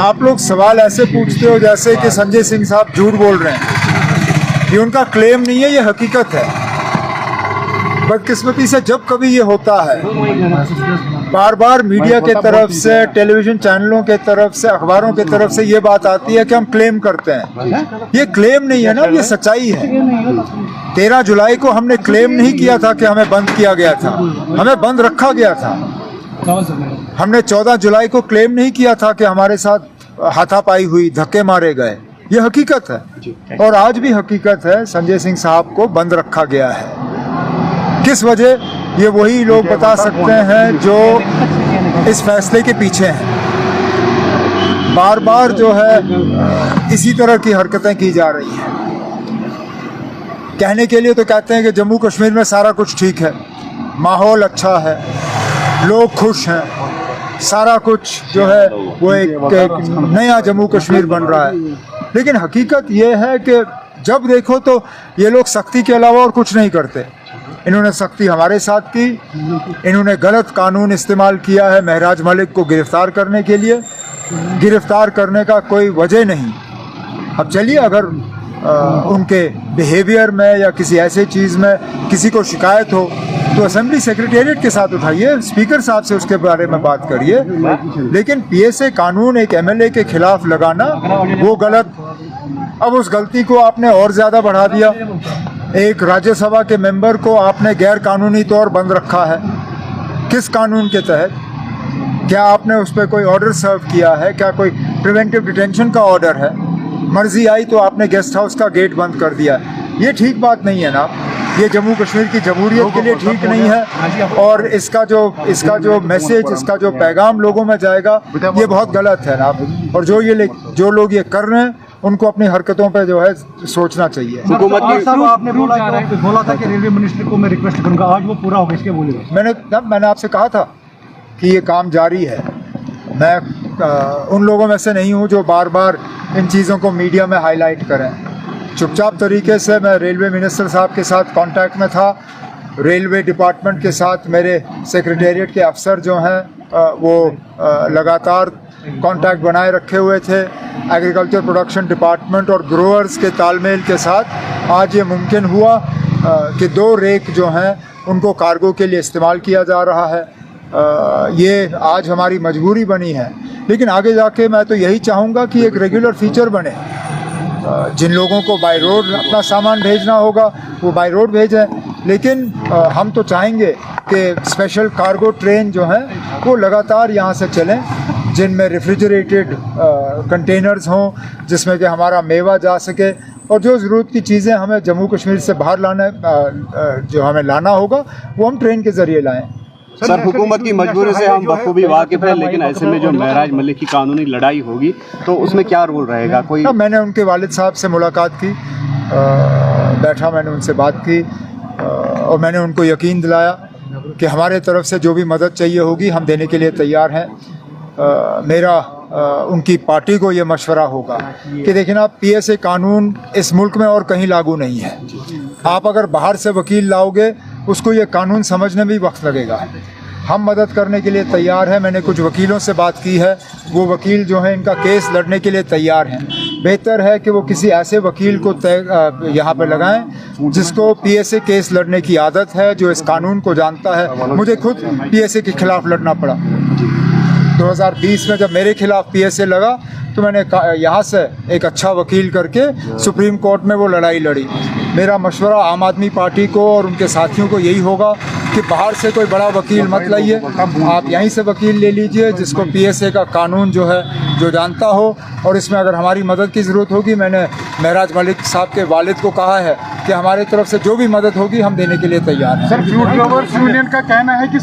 आप लोग सवाल ऐसे पूछते हो जैसे कि संजय सिंह साहब झूठ बोल रहे हैं। ये उनका क्लेम नहीं है, ये हकीकत है। बदकिस्मती से जब कभी ये होता है, बार बार मीडिया के तरफ से, टेलीविजन चैनलों के तरफ से, अखबारों के तरफ से ये बात आती है कि हम क्लेम करते हैं। ये क्लेम नहीं है ना, ये सच्चाई है। 13 जुलाई को हमने क्लेम नहीं किया था कि हमें बंद किया गया था, हमें बंद रखा गया था। हमने 14 जुलाई को क्लेम नहीं किया था कि हमारे साथ हाथापाई हुई, धक्के मारे गए। ये हकीकत है और आज भी हकीकत है। संजय सिंह साहब को बंद रखा गया है। किस वजह, ये वही लोग बता सकते हैं जो इस फैसले के पीछे हैं। बार बार जो है इसी तरह की हरकतें की जा रही हैं। कहने के लिए तो कहते हैं कि जम्मू कश्मीर में सारा कुछ ठीक है, माहौल अच्छा है, लोग खुश हैं, सारा कुछ जो है वो एक नया जम्मू कश्मीर बन रहा है। लेकिन हकीकत ये है कि जब देखो तो ये लोग सख्ती के अलावा और कुछ नहीं करते। इन्होंने सख्ती हमारे साथ की, इन्होंने गलत कानून इस्तेमाल किया है महराज मलिक को गिरफ्तार करने के लिए। गिरफ्तार करने का कोई वजह नहीं। अब चलिए, अगर उनके बिहेवियर में या किसी ऐसे चीज़ में किसी को शिकायत हो तो असेंबली सेक्रेटेरिएट के साथ उठाइए, स्पीकर साहब से उसके बारे में बात करिए। लेकिन पीएसए कानून एक एमएलए के खिलाफ लगाना वो गलत। अब उस गलती को आपने और ज़्यादा बढ़ा दिया। एक राज्यसभा के मेंबर को आपने गैर कानूनी तौर बंद रखा है। किस कानून के तहत? क्या आपने उस पर कोई ऑर्डर सर्व किया है? क्या कोई प्रिवेंटिव डिटेंशन का ऑर्डर है? मर्जी आई तो आपने गेस्ट हाउस का गेट बंद कर दिया। ये ठीक बात नहीं है ना। ये जम्मू कश्मीर की जमहूरियत के लिए ठीक नहीं है और इसका जो मैसेज, इसका जो पैगाम लोगों में जाएगा, ये बहुत गलत है ना। और जो लोग ये कर रहे हैं उनको अपनी हरकतों पे जो है सोचना चाहिए। हुकूमत की साहब, आपने बोला था कि रेलवे मिनिस्टर को मैं रिक्वेस्ट करूंगा, आज वो पूरा हो गया, इसके बोलिए। मैंने आपसे कहा था कि ये काम जारी है। मैं उन लोगों में से नहीं हूँ जो बार बार इन चीज़ों को मीडिया में हाईलाइट करें। चुपचाप तरीके से मैं रेलवे मिनिस्टर साहब के साथ कांटेक्ट में था। रेलवे डिपार्टमेंट के साथ मेरे सेक्रेटेरिएट के अफसर जो हैं वो लगातार कांटेक्ट बनाए रखे हुए थे। एग्रीकल्चर प्रोडक्शन डिपार्टमेंट और ग्रोअर्स के तालमेल के साथ आज ये मुमकिन हुआ कि 2 रेक जो हैं उनको कार्गो के लिए इस्तेमाल किया जा रहा है। ये आज हमारी मजबूरी बनी है, लेकिन आगे जाके मैं तो यही चाहूँगा कि एक रेगुलर फीचर बने। जिन लोगों को बाय रोड अपना सामान भेजना होगा वो बाय रोड भेजें, लेकिन हम तो चाहेंगे कि स्पेशल कार्गो ट्रेन जो हैं वो लगातार यहाँ से चलें, जिनमें रेफ्रिजरेटेड कंटेनर्स हों, जिसमें कि हमारा मेवा जा सके और जो ज़रूरत की चीज़ें हमें जम्मू कश्मीर से बाहर जो हमें लाना होगा वो हम ट्रेन के ज़रिए लाएं। सर, हुकूमत की मजबूरी से हम बखूबी वाकिफ़ हैं, लेकिन ऐसे में जो महराज मलिक की कानूनी लड़ाई होगी तो उसमें क्या रोल रहेगा? कोई मैंने उनके वालिद साहब से मुलाकात की, बैठा, मैंने उनसे बात की और मैंने उनको यकीन दिलाया कि हमारे तरफ से जो भी मदद चाहिए होगी हम देने के लिए तैयार हैं। मेरा उनकी पार्टी को ये मशवरा होगा कि देखिए ना, पीएसए कानून इस मुल्क में और कहीं लागू नहीं है। आप अगर बाहर से वकील लाओगे उसको ये कानून समझने में भी वक्त लगेगा। हम मदद करने के लिए तैयार हैं। मैंने कुछ वकीलों से बात की है, वो वकील जो हैं इनका केस लड़ने के लिए तैयार हैं। बेहतर है कि वो किसी ऐसे वकील को यहाँ पर लगाएं जिसको पीएसए केस लड़ने की आदत है, जो इस कानून को जानता है। मुझे खुद पीएसए के खिलाफ लड़ना पड़ा। 2020 में जब मेरे खिलाफ पीएसए लगा तो मैंने यहाँ से एक अच्छा वकील करके सुप्रीम कोर्ट में वो लड़ाई लड़ी। मेरा मशवरा आम आदमी पार्टी को और उनके साथियों को यही होगा कि बाहर से कोई बड़ा वकील मत लाइए, आप यहीं से वकील ले लीजिए जिसको पीएसए का कानून जो है जो जानता हो। और इसमें अगर हमारी मदद की ज़रूरत होगी, मैंने महराज मलिक साहब के वालिद को कहा है कि हमारी तरफ से जो भी मदद होगी हम देने के लिए तैयार हैं। सर, फ्रूट ग्रोवर्स यूनियन का कहना है कि